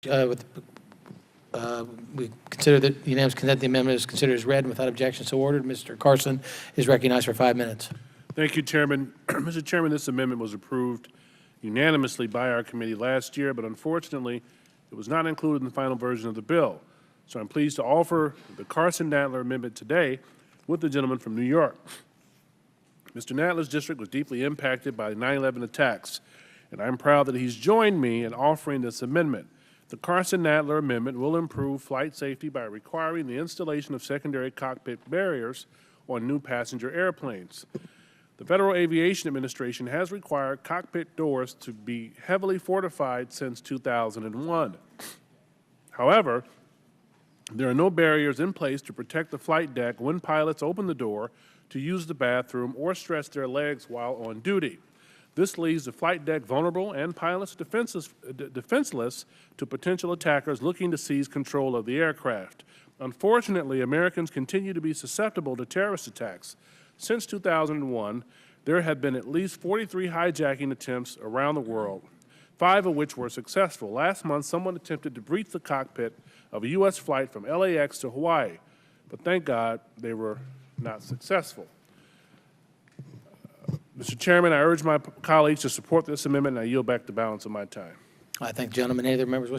We consider that unanimous consent the amendment is considered as read and without objection so ordered. Mr. Carson is recognized for 5 minutes. Thank you, Chairman. Mr. Chairman, this amendment was approved unanimously by our committee last year, but unfortunately, it was not included in the final version of the bill. So I'm pleased to offer the Carson-Nadler amendment today with the gentleman from New York. Mr. Nadler's district was deeply impacted by the 9/11 attacks, and I'm proud that he's joined me in offering this amendment. The Carson-Nadler amendment will improve flight safety by requiring the installation of secondary cockpit barriers on new passenger airplanes. The Federal Aviation Administration has required cockpit doors to be heavily fortified since 2001. However, there are no barriers in place to protect the flight deck when pilots open the door to use the bathroom or stretch their legs while on duty. This leaves the flight deck vulnerable and pilots defenseless to potential attackers looking to seize control of the aircraft. Unfortunately, Americans continue to be susceptible to terrorist attacks. Since 2001, there have been at least 43 hijacking attempts around the world, 5 of which were successful. Last month, someone attempted to breach the cockpit of a U.S. flight from LAX to Hawaii, but thank God they were not successful. Mr. Chairman, I urge my colleagues to support this amendment, and I yield back the balance of my time. I thank the gentleman. Any other members wish